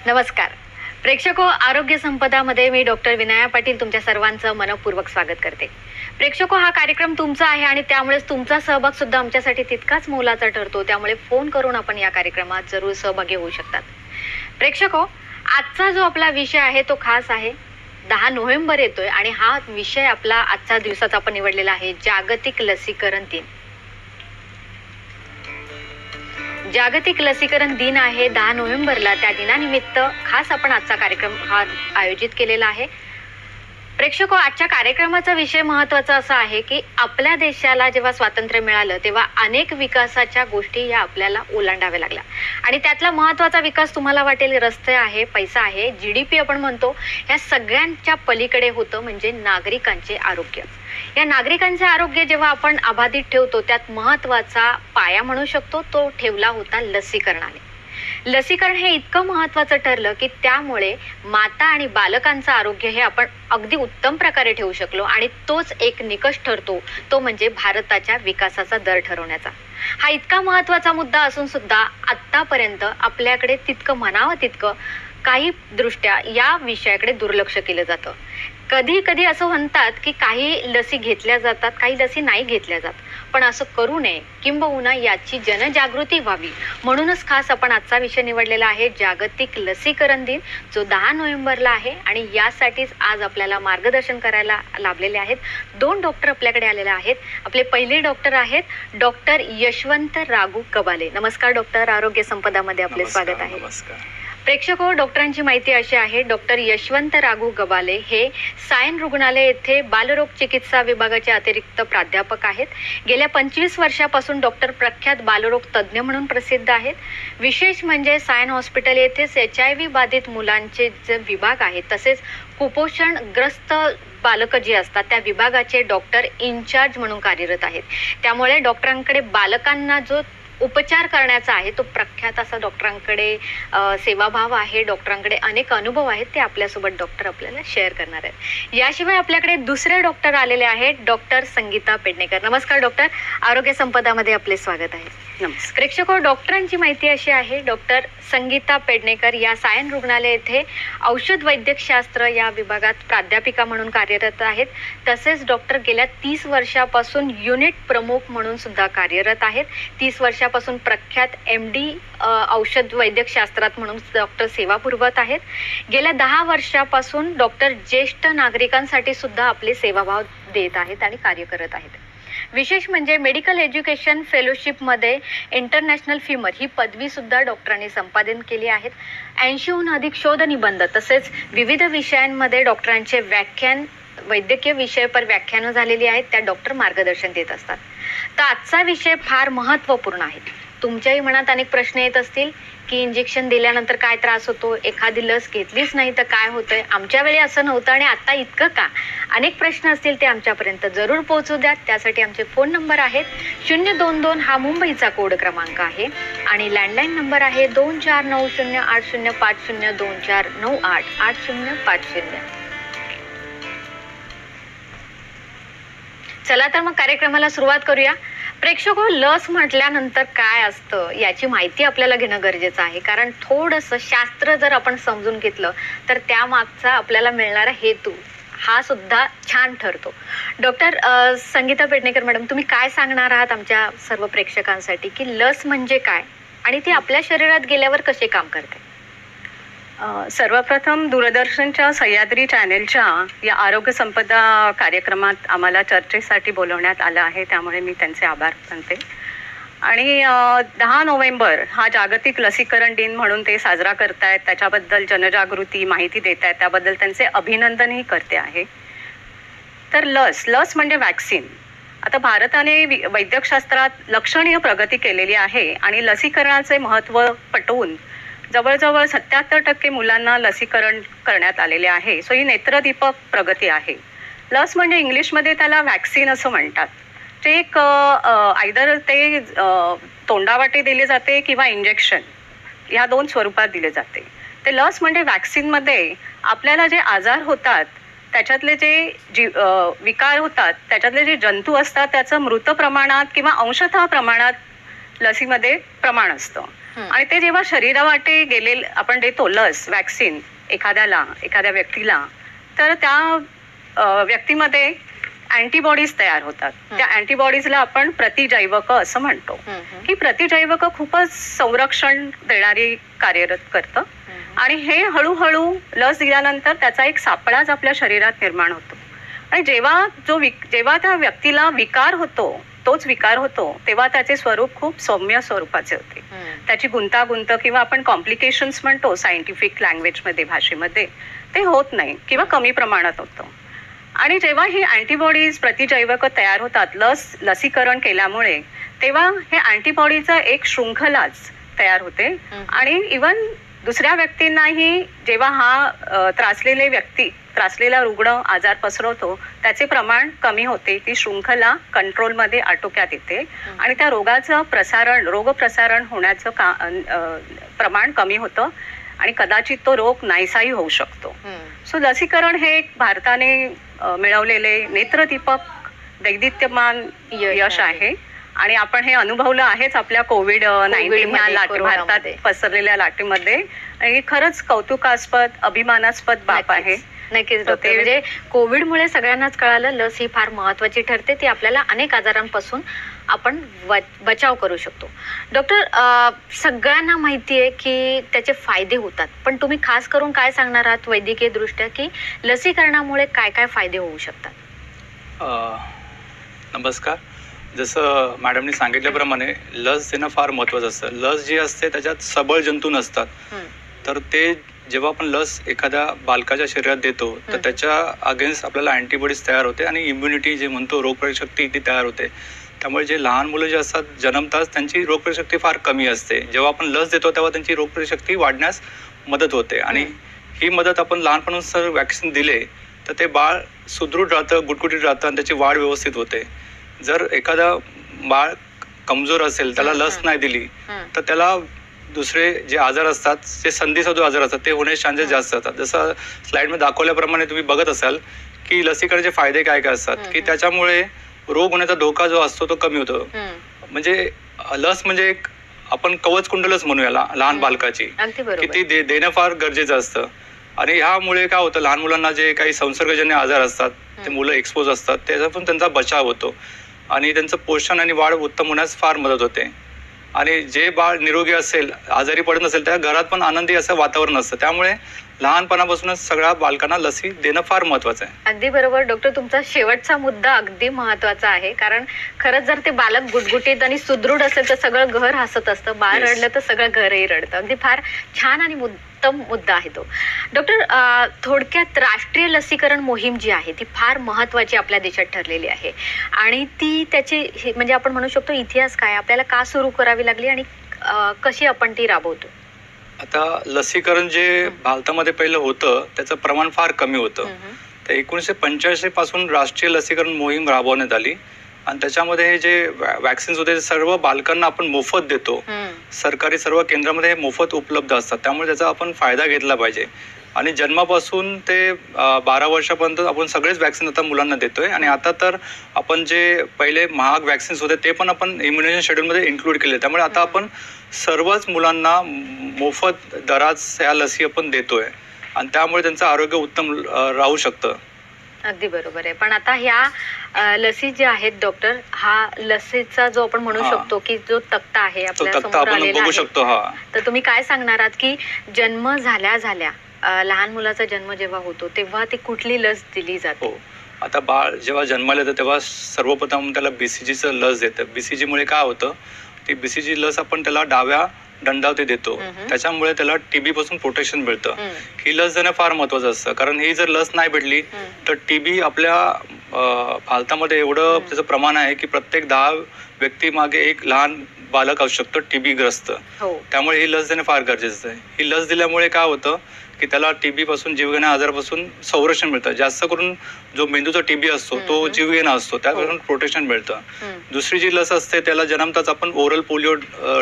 नमस्कार प्रेक्षको, आरोग्य संपदामध्ये मी डॉक्टर विनया पाटील तुमच्या सर्वांचं मनपूर्वक स्वागत करते. प्रेक्षको, हा कार्यक्रम तुमचा आहे आणि त्यामुळेच तुमचा सहभाग सुद्धा आमच्यासाठी तितकाच मोलाचा ठरतो. त्यामुळे फोन करून आपण या कार्यक्रमात जरूर सहभागी होऊ शकतात. प्रेक्षको, आजचा जो आपला विषय आहे तो खास आहे. 10 नोव्हेंबर येतोय आणि हा विषय आपला आजच्या दिवसाचा आपण निवडलेला आहे, जागतिक लसीकरण दिन. जागतिक लसीकरण दिन आहे 10 नोव्हेंबरला. त्या दिनानिमित्त खास आपण आजचा कार्यक्रम हा आयोजित केलेला आहे. प्रेक्षको, आजच्या कार्यक्रमाचा विषय महत्त्वाचा असा आहे की आपल्या देशाला जेव्हा स्वातंत्र्य मिळालं तेव्हा अनेक विकासाच्या गोष्टी या आपल्याला ओलांडाव्या लागल्या आणि त्यातला महत्त्वाचा विकास तुम्हाला वाटेल रस्ते आहे, पैसा आहे, GDP आपण म्हणतो, या सगळ्यांच्या पलीकडे होतं म्हणजे नागरिकांचे आरोग्य. या नागरिकांचे आरोग्य जेव्हा आपण अबाधित ठेवतो त्यात महत्त्वाचा पाया म्हणू शकतो तो ठेवला होता लसीकरणाने. लसीकरण हे इतकं महत्त्वाचं ठरलं की त्यामुळे माता आणि बालकांचं आरोग्य हे आपण अगदी उत्तम प्रकारे ठेवू शकलो आणि तोच एक निकष ठरतो तो म्हणजे भारताच्या विकासाचा दर ठरवण्याचा. हा इतका महत्त्वाचा मुद्दा असून सुद्धा आत्तापर्यंत आपल्याकडे तितकं म्हणावं तितकं काही दृष्ट्या या विषयाकडे दुर्लक्ष केलं जातं. कधी कधी असं म्हणतात की काही लसी घेतल्या जातात, काही लसी नाही घेतल्या जात, पण असं करू नये, किंबहुना याची जनजागृती व्हावी म्हणूनच खास आपण आजचा विषय निवडलेला आहे, जागतिक लसीकरण दिन, जो 10 नोव्हेंबरला आहे. आणि यासाठीच आज आपल्याला मार्गदर्शन करायला लाभलेले आहेत 2 डॉक्टर आपल्याकडे आलेले आहेत. आपले पहिले डॉक्टर आहेत डॉक्टर यशवंत राघू गबाले. नमस्कार डॉक्टर, आरोग्य संपदामध्ये आपले स्वागत आहे. प्रेक्षको, डॉक्टरांची माहिती अशी आहे, डॉक्टर यशवंत राघू गबाले हे सायन रुग्णालय येथे बालरोग चिकित्सा विभागाचे अतिरिक्त प्राध्यापक आहेत. गेल्या 25 वर्षापासून डॉक्टर प्रख्यात बालरोग तज्ज्ञ म्हणून प्रसिद्ध आहेत. विशेष म्हणजे सायन हॉस्पिटल येथेच HIV बाधित मुलांचे जे विभाग आहेत तसेच कुपोषणग्रस्त बालक जे असतात त्या विभागाचे डॉक्टर इन्चार्ज म्हणून कार्यरत आहेत. त्यामुळे डॉक्टरांकडे बालकांना जो उपचार करण्याचा आहे तो प्रख्यात असा डॉक्टरांकडे सेवाभाव आहे. डॉक्टरांकडे अनेक अनुभव आहेत, ते आपल्यासोबत डॉक्टर आपल्याला शेअर करणार आहेत. याशिवाय आपल्याकडे दुसरे डॉक्टर आलेले आहेत डॉक्टर संगीता पेडणेकर. नमस्कार डॉक्टर, आरोग्य संपदामध्ये आपले स्वागत आहे. नमस्कार प्रेक्षको, डॉक्टरांची माहिती अशी आहे, डॉक्टर संगीता पेडणेकर या सायन रुग्णालय येथे औषध वैद्यकशास्त्र या विभागात प्राध्यापिका म्हणून कार्यरत आहेत. तसेच डॉक्टर गेल्या 30 वर्षापासून युनिट प्रमुख म्हणून सुद्धा कार्यरत आहेत. 30 वर्षापासून प्रख्यात MD औषध वैद्यकशास्त्रात म्हणून डॉक्टर सेवा पुरवत आहेत. गेल्या 10 वर्षापासून डॉक्टर ज्येष्ठ नागरिकांसाठी सुद्धा आपले सेवाभाव देत आहेत आणि कार्य करत आहेत. विशेष म्हणजे मेडिकल एज्युकेशन फेलोशिपमध्ये इंटरनॅशनल फीमर ही पदवी सुद्धा डॉक्टरांनी संपादन केली आहेत. 80हून अधिक शोध निबंध तसेच विविध विषयांमध्ये डॉक्टरांचे व्याख्यान, वैद्यकीय विषयपर व्याख्यानं झालेली आहेत, त्या डॉक्टर मार्गदर्शन देत असतात. तर आजचा विषय फार महत्त्वपूर्ण आहे. तुमच्याही मनात अनेक प्रश्न येत असतील की इंजेक्शन दिल्यानंतर काय त्रास होतो, एखादी लस घेतलीच नाही तर काय होतंय, आमच्या वेळी असं नव्हतं आणि आता इतकं का, अनेक प्रश्न असतील ते आमच्यापर्यंत जरूर पोहोचू द्या. त्यासाठी आमचे फोन नंबर आहेत 022 हा मुंबईचा कोड क्रमांक आहे आणि लँडलाईन नंबर आहे 2490805024988050. चला तर मग कार्यक्रमाला सुरुवात करूया. प्रेक्षको, लस म्हटल्यानंतर काय असतं याची माहिती आपल्याला घेणं गरजेचं आहे, कारण थोडंसं शास्त्र जर आपण समजून घेतलं तर त्यामागचा आपल्याला मिळणारा हेतू हा सुद्धा छान ठरतो. डॉक्टर संगीता पेडणेकर मॅडम, तुम्ही काय सांगणार आहात आमच्या सर्व प्रेक्षकांसाठी की लस म्हणजे काय आणि ती आपल्या शरीरात गेल्यावर कसे काम करते? सर्वप्रथम दूरदर्शनच्या सह्याद्री चॅनेलच्या या आरोग्य संपदा कार्यक्रमात आम्हाला चर्चेसाठी बोलवण्यात आलं आहे, त्यामुळे मी त्यांचे आभार मानते. आणि 10 नोव्हेंबर हा जागतिक लसीकरण दिन म्हणून ते साजरा करतायत, त्याच्याबद्दल जनजागृती माहिती देत आहेत, त्याबद्दल त्यांचे अभिनंदनही करते आहे. तर लस म्हणजे वॅक्सिन. आता भारताने वैद्यकशास्त्रात लक्षणीय प्रगती केलेली आहे आणि लसीकरणाचे महत्त्व पटवून जवळजवळ 77% मुलांना लसीकरण करण्यात आलेले आहे. सो ही नेत्रदीपक प्रगती आहे. लस म्हणजे इंग्लिशमध्ये त्याला वॅक्सिन असं म्हणतात. ते एक आयदर ते तोंडावाटे दिले जाते किंवा इंजेक्शन, ह्या 2 स्वरूपात दिले जाते. ते लस म्हणजे वॅक्सिनमध्ये आपल्याला जे आजार होतात त्याच्यातले जे विकार होतात त्याच्यातले जे जंतू असतात त्याचं मृत प्रमाणात किंवा अंशतः प्रमाणात लसीमध्ये प्रमाण असतं आणि ते जेव्हा शरीरावाटे गेले आपण देतो लस वॅक्सिन एखाद्या व्यक्तीला, तर त्या व्यक्तीमध्ये अँटीबॉडीज तयार होतात. त्या अँटीबॉडीजला आपण प्रतिजैवक असं म्हणतो. ही प्रतिजैवक खूपच संरक्षण देणारी कार्यरत करतं आणि हे हळूहळू लस दिल्यानंतर त्याचा एक सापळाच आपल्या शरीरात निर्माण होतो. आणि जेव्हा त्या व्यक्तीला तोच विकार होतो तेव्हा त्याचे स्वरूप खूप सौम्य स्वरूपाचे होते. त्याची गुंतागुंत किंवा आपण कॉम्प्लिकेशन्स म्हणतो सायंटिफिक लँग्वेजमध्ये, भाषेमध्ये, ते होत नाही किंवा कमी प्रमाणात होतं. आणि जेव्हा ही अँटीबॉडीज प्रतिजैवक तयार होतात लसीकरण केल्यामुळे, तेव्हा हे अँटीबॉडीचा एक शृंखलाच तयार होते. आणि इवन दुसऱ्या व्यक्तींनाही जेव्हा हा त्रासलेला रुग्ण आजार पसरवतो त्याचे प्रमाण कमी होते, ती शृंखला कंट्रोलमध्ये आटोक्यात येते आणि त्या रोग प्रसारण होण्याचं प्रमाण कमी होतं आणि कदाचित तो रोग नाहीसाही होऊ शकतो. सो लसीकरण हे एक भारताने मिळवलेले नेत्रदीपक दैदिप्यमान यश आहे आणि आपण हे अनुभवलं आहेच आपल्या कोविड-19 ह्या भारतात पसरलेल्या लाटेमध्ये. आणि खरंच कौतुकास्पद, अभिमानास्पद बाब आहे. नक्कीच डॉक्टर, म्हणजे कोविडमुळे सगळ्यांनाच कळालं लस ही फार महत्वाची ठरते. ती आपल्याला अनेक आजारांपासून आपण बचाव करू शकतो. डॉक्टर, सगळ्यांना माहिती आहे की त्याचे फायदे होतात, पण तुम्ही खास करून काय सांगणार आहात वैद्यकीय दृष्ट्या की लसीकरणामुळे काय काय फायदे होऊ शकतात? नमस्कार. जसं मॅडमनी सांगितल्याप्रमाणे लस देणं फार महत्त्वाचं असतं. लस जी असते त्याच्यात सबळ जंतू नसतात, तर ते जेव्हा आपण लस एखाद्या बालकाच्या शरीरात देतो तर त्याच्या अगेन्स्ट आपल्याला अँटीबॉडीज तयार होते आणि इम्युनिटी जे म्हणतो रोगप्रतिशक्ती ती तयार होते. त्यामुळे जे लहान मुलं जे असतात जन्मताच त्यांची रोगप्रतिशक्ती फार कमी असते. जेव्हा आपण लस देतो तेव्हा त्यांची रोगप्रतिशक्ती वाढण्यास मदत होते आणि ही मदत आपण लहानपणापासून वॅक्सिन दिले तर ते बाळ सुदृढ राहतं, गुटगुटीत राहतं आणि त्याची वाढ व्यवस्थित होते. जर एखादा बाळ कमजोर असेल, त्याला लस नाही दिली तर त्याला दुसरे जे आजार असतात, जे संधिसाधू आजार असतात, ते होण्याचे चान्सेस जास्त असतात. जसं स्लाइडमध्ये दाखवल्याप्रमाणे तुम्ही बघत असाल की लसीकरणाचे फायदे काय काय असतात, की त्याच्यामुळे रोग होण्याचा धोका जो असतो तो कमी होतो. म्हणजे लस म्हणजे एक आपण कवच कुंडलच म्हणूया लहान बालकाची, की ती देणं फार गरजेचं असतं. आणि ह्यामुळे काय होतं, लहान मुलांना जे काही संसर्गजन्य आजार असतात ते मुलं एक्सपोज असतात, त्याच्यातून त्यांचा बचाव होतो आणि त्यांचं पोषण आणि वाढ उत्तम होण्यास फार मदत होते. आणि जे बाळ निरोगी असेल, आजारी पडत नसेल, त्या घरात पण आनंदी असं वातावरण असतं. त्यामुळे लहानपणापासूनच सगळ्या बालकांना लसी देणं फार महत्वाचं आहे. अगदी बरोबर डॉक्टर, तुमचा शेवटचा मुद्दा अगदी महत्वाचा आहे. कारण खरंच जर ते बालक गुटगुटीत आणि सुदृढ असेल तर सगळं घर हसत असतं, बाळ रडलं तर सगळं घरही रडतं. अगदी फार छान आणि उत्तम मुद्दा आहे तो. डॉक्टर, थोडक्यात राष्ट्रीय लसीकरण मोहीम जी आहे ती फार महत्वाची आपल्या देशात ठरलेली आहे आणि ती त्याची म्हणजे आपण म्हणू शकतो इतिहास काय, आपल्याला का सुरू करावी लागली आणि कशी आपण ती राबवतो? आता लसीकरण जे भारतामध्ये पहिलं होतं त्याचं प्रमाण फार कमी होतं. तर 1985 पासून राष्ट्रीय लसीकरण मोहीम राबवण्यात आली आणि त्याच्यामध्ये हे जे वॅक्सिन्स होते ते सर्व बालकांना आपण मोफत देतो. सरकारी सर्व केंद्रामध्ये हे मोफत उपलब्ध असतात, त्यामुळे त्याचा आपण फायदा घेतला पाहिजे. आणि जन्मापासून ते 12 वर्षापर्यंत आपण सगळेच वॅक्सिन आता मुलांना देतोय. आणि आता तर आपण जे पहिले महाग वॅक्सिन्स होते ते पण आपण इम्युनायझेशन शेड्यूलमध्ये इन्क्लूड केले. त्यामुळे आता आपण सर्वच मुलांना मोफत दरात ह्या लसी आपण देतोय आणि त्यामुळे त्यांचं आरोग्य उत्तम राहू शकतं. अगदी बरोबर आहे. पण आता ह्या लसी ज्या आहेत डॉक्टर, हा लसीचा जो आपण म्हणू शकतो की जो तक्ता आहे आपल्या समोर आलेला आहे, तर तुम्ही काय सांगणार आहात की जन्म झाल्या लहान मुलाचा जन्म जेव्हा होतो तेव्हा ती कुठली लस दिली जाते? आता बाळ जेव्हा जन्माला येतं तेव्हा सर्वप्रथम त्याला BCGचं लस देतं. BCG मुळे काय होतं, ती BCG लस आपण त्याला डाव्या दंडावती देतो, त्याच्यामुळे त्याला TB पासून प्रोटेक्शन मिळतं. ही लस देणं फार महत्वाचं असतं, कारण ही जर लस नाही भेटली तर TB आपल्या भारतामध्ये एवढं त्याचं प्रमाण आहे की प्रत्येक 10 व्यक्ती मागे एक लहान बालक असू शकतो TB ग्रस्त. त्यामुळे ही लस देणं फार गरजेचं आहे. ही लस दिल्यामुळे काय होतं की त्याला TB पासून जीवघेण्या आजारापासून संरक्षण मिळतं. जास्त करून जो मेंदूचा TB असतो तो जीवघेणा असतो, त्यापासून प्रोटेक्शन मिळतं. दुसरी जी लस असते त्याला जन्मताच आपण ओरल पोलिओ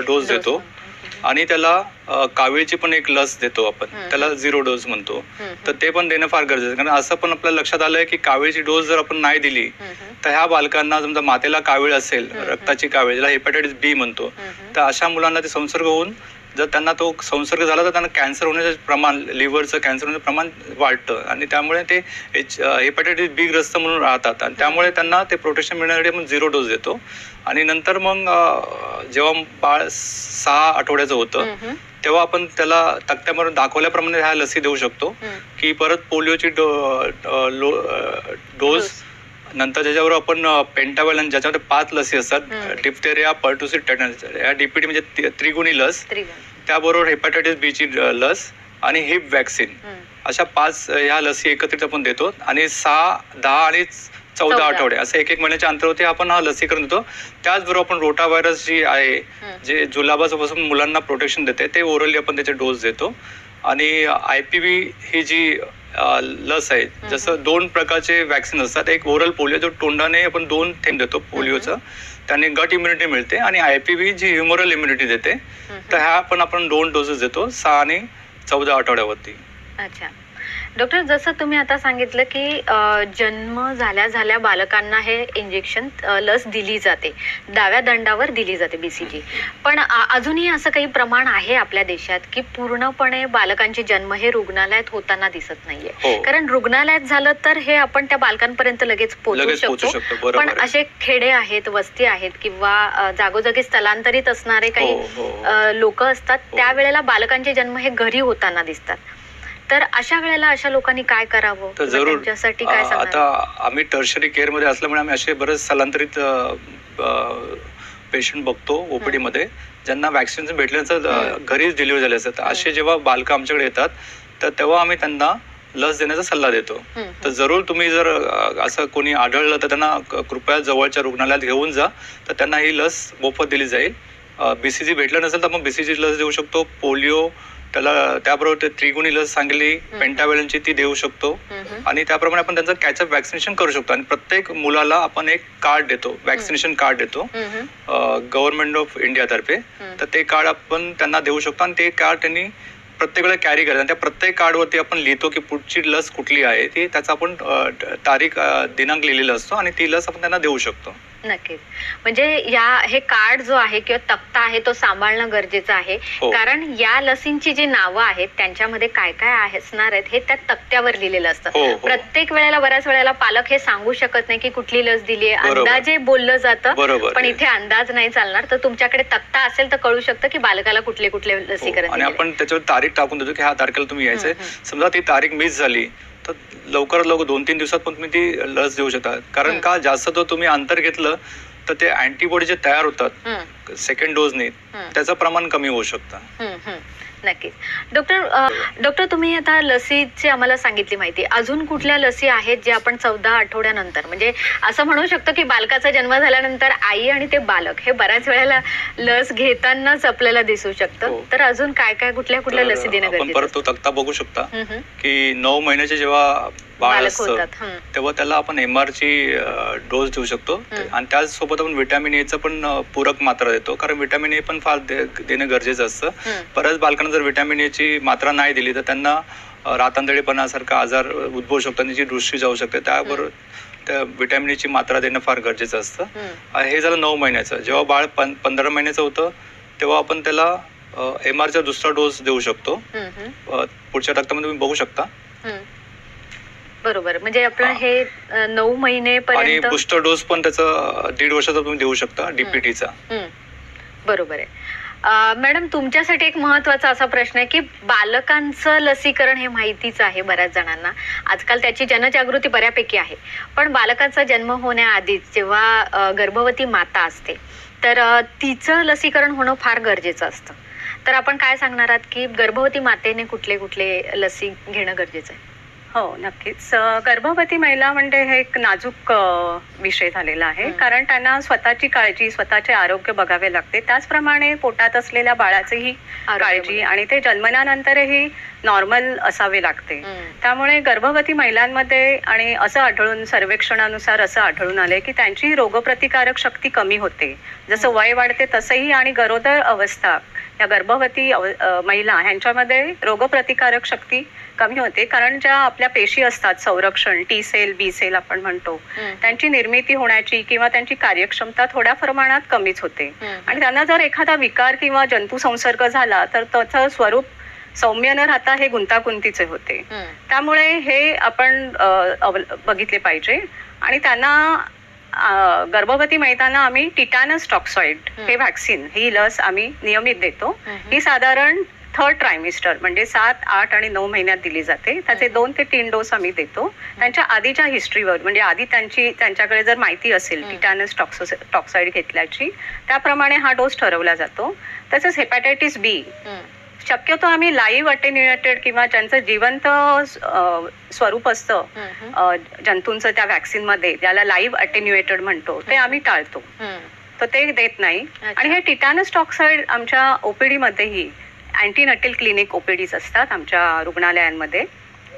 डोस देतो आणि त्याला कावीळची पण एक लस देतो आपण, त्याला 0 डोस म्हणतो. तर ते पण देणं फार गरजेचं आहे, कारण असं पण आपल्या लक्षात आलंय की कावीळची डोस जर आपण नाही दिली तर ह्या बालकांना समजा मातेला कावीळ असेल, रक्ताची कावीळ, ज्याला हेपॅटायटिस B म्हणतो, तर अशा मुलांना ते संसर्ग होऊन जर त्यांना तो संसर्ग झाला तर त्यांना कॅन्सर होण्याचं प्रमाण, लिव्हरचं कॅन्सर होण्याचं प्रमाण वाढतं आणि त्यामुळे ते हेपॅटायटिस बी ग्रस्त म्हणून राहतात आणि त्यामुळे त्यांना ते प्रोटेक्शन मिळण्यासाठी आपण 0 डोस देतो. आणि नंतर मग जेव्हा बाळ 6 आठवड्याचं होतं तेव्हा आपण त्याला तक्त्यावरून दाखवल्याप्रमाणे ह्या लसी देऊ शकतो की परत पोलिओची डोस, नंतर त्याच्यावर आपण पेंटावॅलन ज्याच्यामध्ये 5 लसी असतात, डिप्थेरिया, पर्टुसिस, टेटनस, या DPT म्हणजे त्रिगुणी लस, त्याबरोबर हेपॅटायटिस बी ची लस आणि हिप वॅक्सिन, अशा 5 ह्या लसी एकत्रित आपण देतो आणि 6, 10 आणि 14 आठवडे असे एक महिन्याच्या अंतरावरती आपण हा लसीकरण देतो. त्याचबरोबर आपण रोटा व्हायरस जी आहे, जे जुलाबापासून मुलांना प्रोटेक्शन देते, ते ओरली आपण त्याचे डोस देतो. आणि IPV ही जी लस आहे, जसं 2 प्रकारचे वॅक्सिन असतात. एक ओरल पोलिओ जो तोंडाने आपण 2 थेंब देतो पोलिओचं, त्याने गट इम्युनिटी मिळते, आणि IPV जी ह्युमरल इम्युनिटी देते. तर ह्या पण आपण 2 डोसेस देतो 6 आणि 14 आठवड्यावरती. अच्छा डॉक्टर, जसं तुम्ही आता सांगितलं की जन्म झाल्या बालकांना हे इंजेक्शन लस दिली जाते, डाव्या दंडावर दिली जाते BCG. पण अजूनही असं काही प्रमाण आहे आपल्या देशात की पूर्णपणे बालकांचे जन्म हे रुग्णालयात होताना दिसत नाहीये. कारण रुग्णालयात झालं तर हे आपण त्या बालकांपर्यंत लगेच पोहोचू शकतो. पण असे खेडे आहेत, वस्ती आहेत किंवा जागोजागी स्थलांतरित असणारे काही लोक असतात, त्यावेळेला बालकांचे जन्म हे घरी होताना दिसतात. तर अशा वेळेला अशा लोकांनी काय करावं? तर जरूर त्यांच्यासाठी काय सांगणार? आता आम्ही टर्शरी केअर मध्ये असल्यामुळे आम्ही असे बरेच स्थलांतरित पेशंट बघतो OPD मध्ये, ज्यांना वॅक्सिन भेटल्यानंतर घरीच डिलिव्हरी झाले असतात. असे जेव्हा बालकं आमच्याकडे येतात तर तेव्हा आम्ही त्यांना लस देण्याचा सल्ला देतो. तर जरूर तुम्ही जर असं कोणी आढळलं तर त्यांना कृपया जवळच्या रुग्णालयात घेऊन जा, तर त्यांना ही लस मोफत दिली जाईल. BCG भेटलं नसेल तर आपण BCG लस देऊ शकतो. पोलिओ, त्याबरोबर ते त्रिगुणी लस सांगितली, पेंटावॅलनची, ती देऊ शकतो. आणि त्याप्रमाणे आपण त्यांचं कॅचअप वॅक्सिनेशन करू शकतो. आणि प्रत्येक मुलाला आपण एक कार्ड देतो, वॅक्सिनेशन कार्ड देतो गव्हर्नमेंट ऑफ इंडिया तर्फे. तर ते कार्ड आपण त्यांना देऊ शकतो आणि ते कार्ड त्यांनी प्रत्येक वेळेला कॅरी करायचं. त्या प्रत्येक कार्डवरती आपण लिहितो की पुढची लस कुठली आहे, ती त्याचा आपण तारीख, दिनांक लिहिलेला असतो आणि ती लस आपण त्यांना देऊ शकतो. नक्कीच. म्हणजे हे कार्ड जो आहे किंवा तक्ता आहे तो सांभाळणं गरजेचं आहे. कारण या लसींची जी नावं आहेत त्यांच्यामध्ये काय काय असणार आहेत हे त्या तक्त्यावर लिहिलेलं असतं. प्रत्येक वेळेला, बऱ्याच वेळेला पालक हे सांगू शकत नाही की कुठली लस दिली आहे, अंदाजे बोललं जातं, पण इथे अंदाज नाही चालणार. तर तुमच्याकडे तक्ता असेल तर कळू शकतं की बालकाला कुठले कुठले लसीकरण. आणि आपण त्याच्यावर तारीख टाकून देतो की ह्या तारखेला तुम्ही यायचंय. समजा ती तारीख मिस झाली तर लवकरात लवकर 2-3 दिवसात पण तुम्ही ती लस देऊ शकता. कारण का, जास्त तो तुम्ही अंतर घेतलं तर ते अँटीबॉडी जे तयार होतात सेकंड डोजने, त्याचं प्रमाण कमी होऊ शकतं. नक्कीच. डॉक्टर तुम्ही आता लसीची आम्हाला सांगितली माहिती, अजून कुठल्या लसी आहेत जे आपण 14 आठवड्यानंतर, म्हणजे असं म्हणू शकतो की बालकाचा जन्म झाल्यानंतर आई आणि ते बालक हे बऱ्याच वेळेला लस घेतानाच आपल्याला दिसू शकतं. तर अजून काय काय कुठल्या लसी देणं गरजेचं? परत तो तक्ता बघू शकता की 9 महिन्याचे जेव्हा बाळ असतं तेव्हा त्याला आपण MR ची डोस देऊ शकतो. आणि त्याचसोबत आपण व्हिटॅमिन A चं पण पूरक मात्रा देतो, कारण व्हिटॅमिन A पण फार देणं गरजेचं असतं. बऱ्याच बालकांना जर व्हिटॅमिन A ची मात्रा नाही दिली तर त्यांना रातआंधळेपणासारखा आजार उद्भवू शकतो, त्यांची दृष्टी जाऊ शकते. त्याबरोबर त्या व्हिटॅमिन A ची मात्रा देणं फार गरजेचं असतं. हे झालं 9 महिन्याचं. जेव्हा बाळ 15 महिन्याचं होतं तेव्हा आपण त्याला MR चा दुसरा डोस देऊ शकतो. पुढच्या तक्त्यामध्ये तुम्ही बघू शकता. बरोबर. म्हणजे आपलं हे 9 महिनेपर्यंत. आणि बूस्टर डोस पण त्याचा 1.5 वर्षाचा तुम्ही देऊ शकता DPT चा. बरोबर आहे. मॅडम, तुमच्यासाठी एक महत्वाचा असा प्रश्न आहे की बालकांचं लसीकरण हे माहितीच आहे बऱ्याच जणांना, आजकाल त्याची जनजागृती बऱ्यापैकी आहे. पण बालकाचा जन्म होण्याआधीच जेव्हा गर्भवती माता असते तर तिचं लसीकरण होणं फार गरजेचं असतं. तर आपण काय सांगणार आहात की गर्भवती मातेने कुठले कुठले लसी घेणं गरजेचं आहे? हो, नक्कीच. गर्भवती महिला म्हणजे हे एक नाजूक विषय झालेला आहे, कारण त्यांना स्वतःची काळजी, स्वतःचे आरोग्य बघावे लागते. त्याचप्रमाणे पोटात असलेल्या बाळाचीही काळजी, आणि ते जन्मल्यानंतरही नॉर्मल असावे लागते. त्यामुळे गर्भवती महिलांमध्ये, आणि असं आढळून, सर्वेक्षणानुसार असं आढळून आले की त्यांची रोगप्रतिकारक शक्ती कमी होते. जसं वय वाढते तसंही, आणि गरोदर अवस्था या गर्भवती महिला ह्यांच्यामध्ये रोगप्रतिकारक शक्ती कमी होते, कारण ज्या आपल्या पेशी असतात संरक्षण, टी सेल, बी सेल आपण म्हणतो, त्यांची निर्मिती होण्याची किंवा त्यांची कार्यक्षमता थोड्या प्रमाणात कमीच होते. आणि त्यांना जर एखादा विकार किंवा जंतू संसर्ग झाला तर त्याचं स्वरूप सौम्य न राहता हे गुंतागुंतीचे होते. त्यामुळे हे आपण बघितले पाहिजे. आणि त्यांना गर्भवती माहितांना आम्ही टिटॅनस टॉक्सॉइड हे व्हॅक्सिन, ही लस आम्ही नियमित देतो. ही साधारण 3rd ट्रायमिस्टर म्हणजे 7, 8 आणि 9 महिन्यात दिली जाते. त्याचे 2 ते 3 डोस आम्ही देतो. त्यांच्या आधीच्या हिस्ट्रीवर, म्हणजे आधी त्यांच्याकडे जर माहिती असेल टिटॅनस टॉक्साइड घेतल्याची, त्याप्रमाणे हा डोस ठरवला जातो. तसंच हेपॅटायटिस बी शक्यतो आम्ही लाईव्ह अटेन्युएटेड किंवा ज्यांचं जिवंत स्वरूप असतं जंतूंचं त्या व्हॅक्सिन मध्ये, ज्याला लाईव्ह अटेन्युएटेड म्हणतो, ते आम्ही टाळतो, तर ते देत नाही. आणि हे टिटॅनस टॉक्साइड आमच्या ओपीडी मध्येही अँटीनटल क्लिनिक ओपीडीज असतात आमच्या रुग्णालयांमध्ये,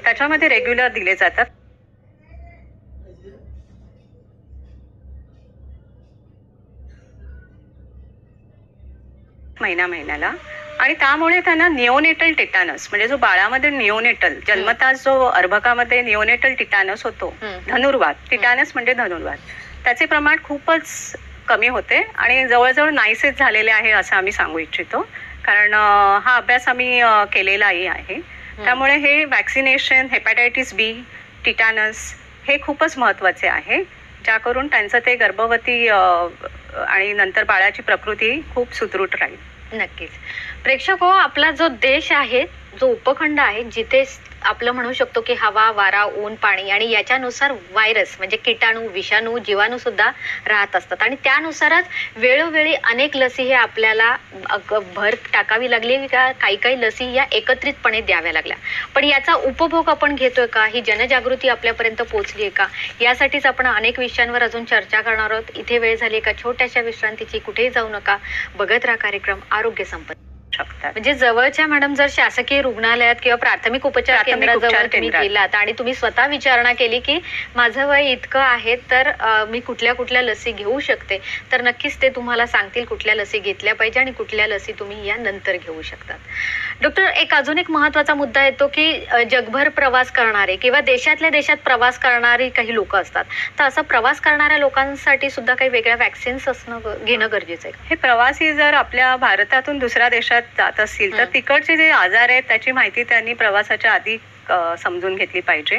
त्याच्यामध्ये रेग्युलर दिले जातात. महिन्याला. आणि त्यामुळे त्यांना निओनेटल टिटॅनस म्हणजे जो बाळामध्ये निओनेटल जन्मताच जो अर्भकामध्ये निओनेटल टिटॅनस होतो, धनुर्वात, टिटॅनस म्हणजे धनुर्वात, त्याचे प्रमाण खूपच कमी होते आणि जवळजवळ नाहीसेच झालेले आहे असं आम्ही सांगू इच्छितो. कारण हा अभ्यास आम्ही केलेलाही आहे. त्यामुळे हे वॅक्सिनेशन, हेपॅटायटिस बी, टिटॅनस हे खूपच महत्वाचे आहे, ज्या करून त्यांचं ते गर्भवती आणि नंतर बाळाची प्रकृती खूप सुदृढ राहील. नक्कीच. प्रेक्षक हो, आपला जो देश आहे, जो उपखंड आहे, जिथे आपलं म्हणू शकतो की हवा, वारा, ऊन, पाणी आणि याच्यानुसार व्हायरस म्हणजे किटाणू, विषाणू, जीवाणू सुद्धा राहत असतात. आणि त्यानुसारच वेळोवेळी अनेक लसी हे आपल्याला भर टाकावी लागली, काही लसी या एकत्रितपणे द्याव्या लागल्या. पण याचा उपभोग आपण घेतोय का, ही जनजागृती आपल्यापर्यंत पोहोचली आहे का, यासाठीच आपण अनेक विषयांवर अजून चर्चा करणार आहोत. इथे वेळ झाली एका छोट्याशा विश्रांतीची. कुठेही जाऊ नका, बघत राहा कार्यक्रम आरोग्य संपदा. म्हणजे जवळच्या मॅडम जर शासकीय रुग्णालयात किंवा प्राथमिक उपचार केंद्राजवळ तुम्ही गेलात आणि तुम्ही स्वतः विचारणा केली की माझं वय इतकं आहे तर मी कुठल्या कुठल्या लसी घेऊ शकते, तर नक्कीच ते तुम्हाला सांगतील कुठल्या लसी घेतल्या पाहिजे आणि कुठल्या लसी तुम्ही या नंतर घेऊ शकतात. डॉक्टर, अजून एक महत्वाचा मुद्दा येतो की जगभर प्रवास करणारे किंवा देशातल्या देशात प्रवास करणारी काही लोक असतात, तर असं प्रवास करणाऱ्या लोकांसाठी सुद्धा काही वेगळ्या वॅक्सिन्स घेणं गरजेचं आहे. हे प्रवासी जर आपल्या भारतातून दुसऱ्या देशात जात असतील तर तिकडचे जे आजार आहेत त्याची माहिती त्यांनी प्रवासाच्या आधी समजून घेतली पाहिजे.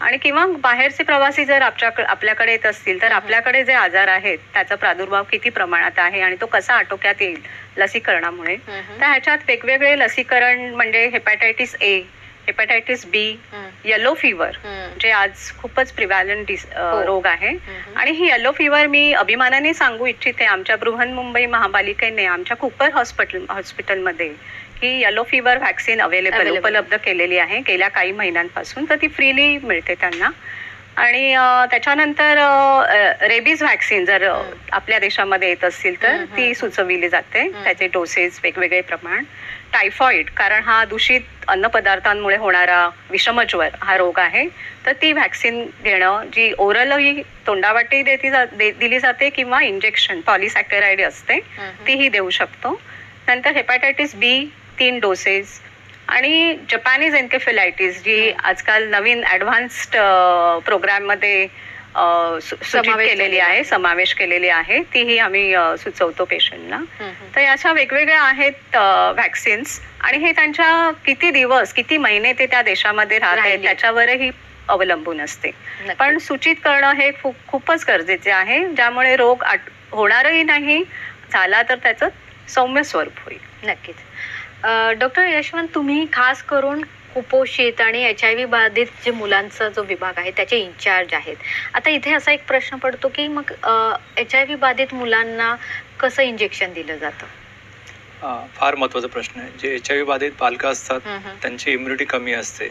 आणि किंवा बाहेरचे प्रवासी जर आपल्याकडे येत असतील तर आपल्याकडे जे आजार आहेत त्याचा प्रादुर्भाव किती प्रमाणात आहे आणि तो कसा आटोक्यात येईल लसीकरणामुळे, तर ह्याच्यात वेगवेगळे लसीकरण म्हणजे हेपॅटायटिस ए, हेपॅटायटिस बी, येलो फिवर जे आज खूपच प्रिव्हॅलंट रोग आहे. आणि ही येलो फिवर मी अभिमानाने सांगू इच्छिते, आमच्या बृहन्मुंबई महापालिकेने आमच्या कुपर हॉस्पिटलमध्ये ही येलो फिवर व्हॅक्सिन उपलब्ध केलेली आहे गेल्या काही महिन्यांपासून, तर ती फ्रीली मिळते त्यांना. आणि त्याच्यानंतर रेबीज व्हॅक्सिन जर आपल्या देशामध्ये येत असतील तर ती सुचविली जाते, त्याचे डोसेस वेगवेगळे प्रमाण. टायफॉइड, कारण हा दूषित अन्नपदार्थांमुळे होणारा विषमज्वर हा रोग आहे, तर ती व्हॅक्सिन घेणं जी ओरलही तोंडावाटी दिली जाते किंवा इंजेक्शन पॉलिसॅकराइड असते तीही देऊ शकतो. नंतर हेपॅटायटिस बी 3 डोसेस. आणि जपानीज एन्केफेलायटिस जी आजकाल नवीन ॲडव्हान्स्ड प्रोग्राममध्ये समावेश केलेली आहे, तीही आम्ही सुचवतो पेशंटला. तर अशा वेगवेगळ्या आहेत व्हॅक्सिन्स. आणि हे त्यांच्या किती दिवस किती महिने ते त्या देशामध्ये राहत आहेत त्याच्यावरही अवलंबून असते. पण सूचित करणं हे खूपच गरजेचे आहे, ज्यामुळे रोग होणारही नाही, झाला तर त्याचं सौम्य स्वरूप होईल. नक्कीच. डॉक्टर यशवंत, तुम्ही खास करून कुपोषित आणि HIV बाधित जे मुलांचा जो विभाग आहे त्याचे इन्चार्ज आहेत. आता इथे असा एक प्रश्न पडतो की मग HIV बाधित मुलांना कसं इंजेक्शन दिलं जातं? फार महत्वाचा प्रश्न आहे. जे HIV बाधित बालकं असतात त्यांची इम्युनिटी कमी असते,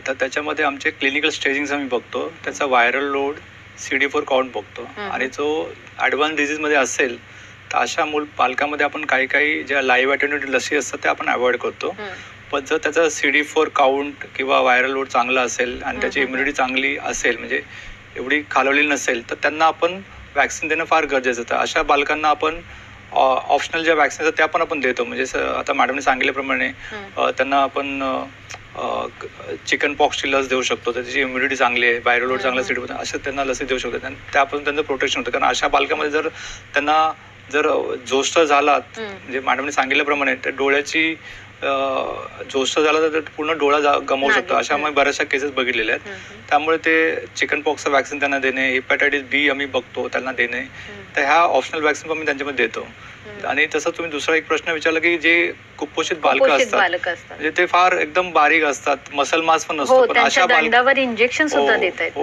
तर त्याच्यामध्ये आमचे क्लिनिकल स्टेजिंग आम्ही बघतो, त्याचा व्हायरल लोड, CD4 काउंट बघतो. आणि जो ॲडव्हान्स डिझीजमध्ये असेल तर अशा बालकामध्ये आपण काही ज्या लाईव्ह अटेन्युएटेड लसी असतात त्या आपण अवॉइड करतो. पण जर त्याचा CD4 काउंट किंवा व्हायरल लोड चांगला असेल आणि त्याची इम्युनिटी चांगली असेल, म्हणजे एवढी खालवलेली नसेल, तर त्यांना आपण वॅक्सिन देणं फार गरजेचं आहे. अशा बालकांना आपण ऑप्शनल ज्या वॅक्सिन असतात त्या पण आपण देतो. म्हणजे आता मॅडमने सांगितल्याप्रमाणे त्यांना आपण चिकन पॉक्सची लस देऊ शकतो, तर त्याची इम्युनिटी चांगली आहे, व्हायरल लोड चांगला सिटी होतं, असं त्यांना लसी देऊ शकतो आणि त्यापासून त्यांचं प्रोटेक्शन होतं. कारण अशा बालकामध्ये जर त्यांना जर जोष्ट झाला, म्हणजे मॅडमने सांगितल्याप्रमाणे त्या डोळ्याची जोष्ट झाला तर पूर्ण डोळा गमावू शकतो. अशा आम्ही बऱ्याचशा केसेस बघितलेल्या आहेत. त्यामुळे ते चिकन पॉक्सचं वॅक्सिन त्यांना देणे, हेपॅटायटिस बी आम्ही बघतो त्यांना देणे, तर ह्या ऑप्शनल वॅक्सिन आम्ही त्यांच्यामध्ये देतो. आणि तसं तुम्ही दुसरा एक प्रश्न विचारला की जे कुपोषित बालकं असतात म्हणजे ते फार एकदम बारीक असतात, मसल मास पण नसतो, पण अशा दंडावर इंजेक्शन सुद्धा देतात,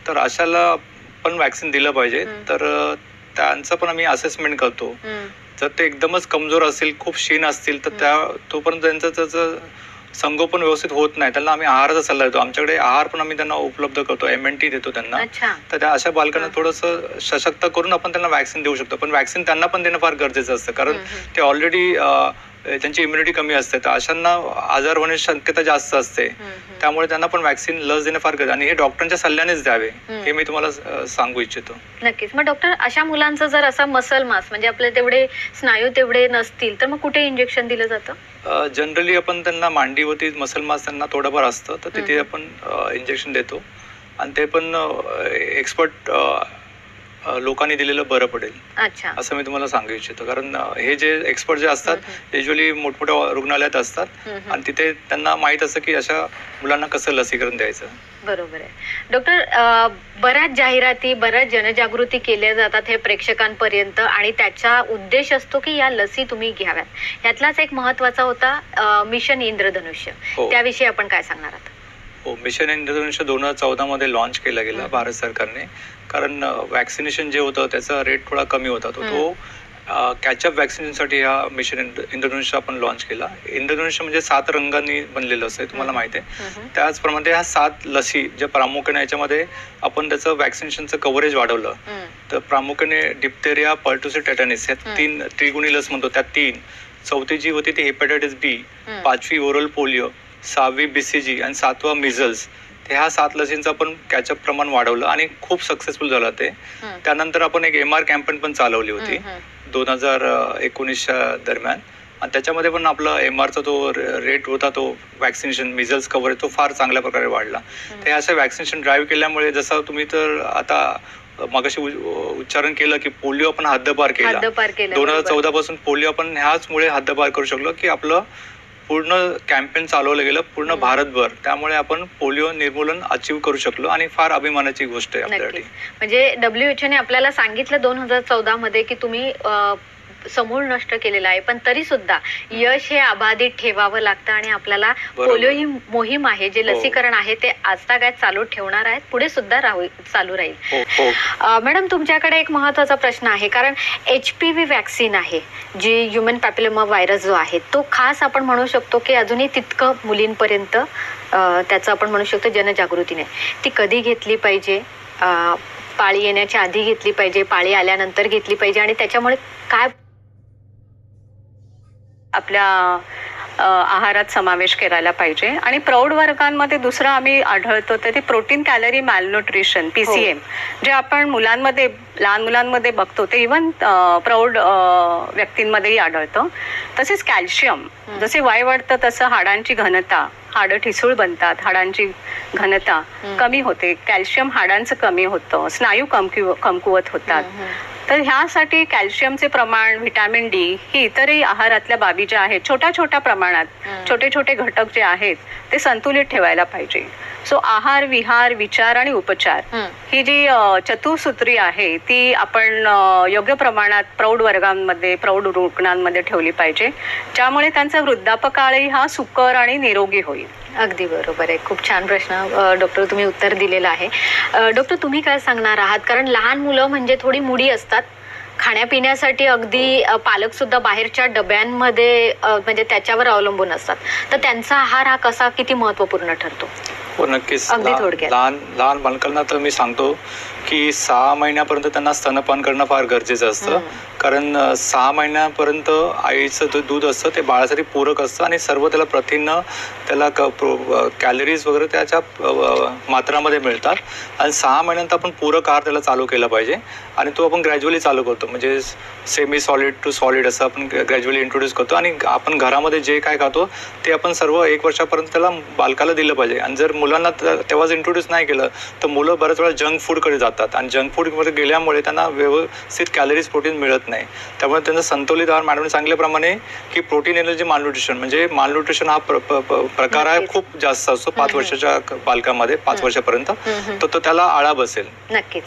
तर अशाला पण वॅक्सिन दिलं पाहिजे. तर त्यांचं पण आम्ही असेसमेंट करतो. जर ते एकदमच कमजोर असतील, खूप क्षीण असतील, तर तोपर्यंत त्यांचं त्याचं संगोपन व्यवस्थित होत नाही, त्यांना आम्ही आहाराचा सल्ला देतो. आमच्याकडे आहार पण आम्ही त्यांना उपलब्ध करतो, MNT देतो त्यांना. तर त्या अशा बालकांना थोडंसं सशक्त करून आपण त्यांना वॅक्सिन देऊ शकतो. पण वॅक्सिन त्यांना पण देणं फार गरजेचं असतं, कारण ते ऑलरेडी त्यांची इम्युनिटी कमी असते, तर अशांना आजार होण्याची शक्यता जास्त असते. त्यामुळे त्यांना पण वॅक्सिन लस देणं फार गरजेचं आणि हे डॉक्टरांच्या सल्ल्यानेच द्यावे, हे मी तुम्हाला सांगू इच्छितो. नक्कीच. मग डॉक्टर, अशा मुलांचं जर असा मसल मास म्हणजे आपले तेवढे स्नायू तेवढे नसतील तर मग कुठे इंजेक्शन दिलं जातं? जनरली आपण त्यांना मांडीवरती मसल मास त्यांना थोडंफार असतं, तर तिथे आपण इंजेक्शन देतो आणि ते पण एक्सपर्ट लोकांनी दिलेलं बरं पडेल असं मी तुम्हाला सांगू इच्छितो. कारण हे जे एक्सपर्ट जे असतात युजली मोठमोठ्या रुग्णालयात असतात आणि तिथे त्यांना माहित असतं की अशा मुलांना कसं लसीकरण द्यायचं. बरोबर आहे. डॉक्टर, बऱ्याच जाहिराती, बऱ्याच जनजागृती केल्या जातात हे प्रेक्षकांपर्यंत आणि त्याचा उद्देश असतो की या लसी तुम्ही घ्याव्यात. यातलाच एक महत्वाचा होता मिशन इंद्रधनुष्य. त्याविषयी आपण काय सांगणार आहात? हो, मिशन इंद्रधनुष्य 2014 मध्ये लॉन्च केला गेला भारत सरकारने. कारण वॅक्सिनेशन जे होतं त्याचा रेट थोडा कमी होता, तो कॅचअप वॅक्सिनेशनसाठी हा मिशन इंद्रधनुष्य आपण लॉन्च केला. इंद्रधनुष्य म्हणजे 7 रंगांनी बनलेलं असं तुम्हाला माहिती आहे. त्याचप्रमाणे ह्या 7 लसी ज्या प्रामुख्याने याच्यामध्ये आपण त्याचं वॅक्सिनेशनचं कव्हरेज वाढवलं, तर प्रामुख्याने डिप्थेरिया, पर्टुसिस, टेटॅनिस, ह्या 3 त्रिगुणी लस म्हणतो, त्या 3. चौथी जी होती ती हेपॅटायटिस बी, 5वी ओरल पोलिओ, 6वी BCG आणि 7वा मिझल्स. ह्या 7 लसींचं आपण कॅचअप प्रमाण वाढवलं आणि खूप सक्सेसफुल झालं ते. त्यानंतर आपण एक MR कॅम्पेन पण चालवली होती 2019च्या दरम्यान आणि त्याच्यामध्ये पण आपला MRचा तो रेट होता, तो वॅक्सिनेशन मिझल्स कव्हरेज तो फार चांगल्या प्रकारे वाढला. ते असं वॅक्सिनेशन ड्राईव्ह केल्यामुळे जसं तुम्ही तर आता मगाशी उच्चारण केलं की पोलिओ आपण हद्दपार केला. 2014 पासून पोलिओ आपण ह्याचमुळे हद्दपार करू शकलो की आपलं पूर्ण कॅम्पेन चालवलं गेलं पूर्ण भारतभर. त्यामुळे आपण पोलिओ निर्मूलन अचीव्ह करू शकलो आणि फार अभिमानाची गोष्ट आहे आपल्यासाठी. म्हणजे WHO ने आपल्याला सांगितलं 2014 मध्ये की तुम्ही समूळ नष्ट केलेला आहे, पण तरी सुद्धा यश हे अबाधित ठेवावं लागतं आणि आपल्याला पोलिओ ही मोहीम आहे, जे लसीकरण आहे ते आजतागायत चालू ठेवणार आहेत, पुढे सुद्धा चालू राहील. मॅडम, तुमच्याकडे एक महत्वाचा प्रश्न आहे, कारण HPV वॅक्सिन आहे जी ह्युमन पॅपिलोमा व्हायरस जो आहे तो खास आपण म्हणू शकतो की अजूनही तितकं मुलींपर्यंत त्याचं आपण म्हणू शकतो जनजागृती नाही. ती कधी घेतली पाहिजे? पाळी येण्याच्या आधी घेतली पाहिजे, पाळी आल्यानंतर घेतली पाहिजे आणि त्याच्यामुळे काय आपल्या आहारात समावेश करायला पाहिजे? आणि प्रौढ वर्गांमध्ये दुसरं आम्ही आढळतो तर ते प्रोटीन कॅलरी मॅलन्यूट्रिशन, PCM, जे आपण मुलांमध्ये, लहान मुलांमध्ये बघतो ते इव्हन प्रौढ व्यक्तींमध्येही आढळतं. तसेच कॅल्शियम, जसे वय वाढतं तसं हाडांची घनता, हाडं ठिसूळ बनतात, हाडांची घनता कमी होते, कॅल्शियम हाडांचं कमी होतं, स्नायू कमकुवत होतात. तर ह्यासाठी कॅल्शियमचे प्रमाण, व्हिटॅमिन D ही इतरही आहारातल्या बाबी ज्या आहेत, छोट्या छोट्या प्रमाणात छोटे छोटे घटक जे आहेत ते संतुलित ठेवायला पाहिजे. सो आहार, विहार, विचार आणि उपचार ही जी चतुसूत्री आहे ती आपण योग्य प्रमाणात प्रौढ वर्गांमध्ये, प्रौढ रुग्णांमध्ये ठेवली पाहिजे, ज्यामुळे त्यांचा वृद्धापकाळही हा सुकर आणि निरोगी होईल. अगदी बरोबर आहे. खूप छान प्रश्न डॉक्टर तुम्ही उत्तर दिलेलं आहे. डॉक्टर, तुम्ही काय सांगणार आहात? कारण लहान मुलं म्हणजे थोडी मुडी असतात, खाण्यापिण्यासाठी अगदी पालक सुद्धा बाहेरच्या डब्यांमध्ये म्हणजे त्याच्यावर अवलंबून असतात, तर त्यांचा आहार हा कसा, किती महत्वपूर्ण ठरतो? हो, नक्कीच. अगदी थोडक्यात लहान बालकांना तर मी सांगतो की 6 महिन्यापर्यंत त्यांना स्तनपान करणं फार गरजेचं असतं. कारण 6 महिन्यापर्यंत आईचं दूध असतं ते बाळासाठी पूरक असतं आणि सर्व त्याला प्रथिनं, त्याला कॅलरीज वगैरे त्याच्या मात्रामध्ये मिळतात. आणि 6 महिन्यानंतर आपण पूरक आहार त्याला चालू केला पाहिजे आणि तो आपण ग्रॅज्युअली चालू करतो, म्हणजे सेमी सॉलिड टू सॉलिड असं आपण ग्रॅज्युअली इंट्रोड्यूस करतो. आणि आपण घरामध्ये जे काय खातो ते आपण सर्व 1 वर्षापर्यंत त्याला बालकाला दिलं पाहिजे. आणि जर मुलांना तेव्हाच इंट्रोड्यूस नाही केलं तर मुलं बऱ्याच वेळा जंक फूडकडे जातात आणि जंक फूडमध्ये गेल्यामुळे त्यांना व्यवस्थित कॅलरीज प्रोटीन मिळत नाही. त्यामुळे त्यांचं संतुलित आहार मॅडमने सांगितल्याप्रमाणे की प्रोटीन एनर्जी मालन्यूट्रिशन, म्हणजे मालन्यूट्रिशन हा प्रकार आहे खूप जास्त असतो 5 वर्षाच्या बालकामध्ये 5 वर्षापर्यंत, तर त्याला आळा बसेल. नक्कीच.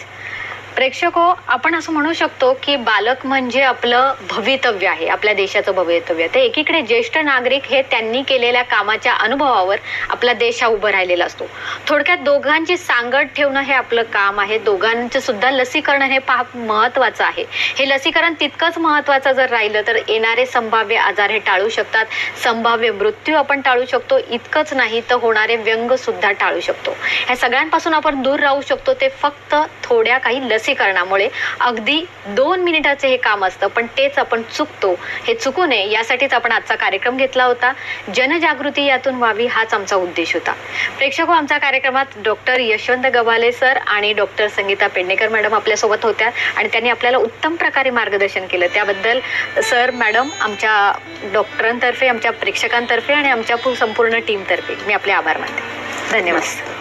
प्रेक्षको, आपण असं म्हणू शकतो की बालक म्हणजे आपलं भवितव्य आहे, आपल्या देशाचं भवितव्य. ते एकीकडे ज्येष्ठ नागरिक हे त्यांनी केलेल्या कामाच्या अनुभवावर आपला देश हा उभं राहिलेला असतो. थोडक्यात दोघांची सांगड ठेवणं हे आपलं काम आहे. दोघांचं सुद्धा लसीकरण हे महत्वाचं आहे. हे लसीकरण तितकंच महत्वाचं जर राहिलं तर येणारे संभाव्य आजार हे टाळू शकतात, संभाव्य मृत्यू आपण टाळू शकतो. इतकंच नाही तर होणारे व्यंग सुद्धा टाळू शकतो. ह्या सगळ्यांपासून आपण दूर राहू शकतो ते फक्त थोड्या काही लसीकरणामुळे. अगदी 2 मिनिटाचे हे काम असतं, पण तेच आपण चुकतो. हे चुकू नये यासाठीच आपण आजचा कार्यक्रम घेतला होता. जनजागृती यातून व्हावी हाच आमचा उद्देश होता. प्रेक्षको, आमच्या कार्यक्रमात डॉक्टर यशवंत गव्हाले सर आणि डॉक्टर संगीता पेडणेकर मॅडम आपल्यासोबत होत्या आणि त्यांनी आपल्याला उत्तम प्रकारे मार्गदर्शन केलं. त्याबद्दल सर, मॅडम, आमच्या डॉक्टरांतर्फे, आमच्या प्रेक्षकांतर्फे आणि आमच्या संपूर्ण टीमतर्फे मी आपले आभार मानते. धन्यवाद.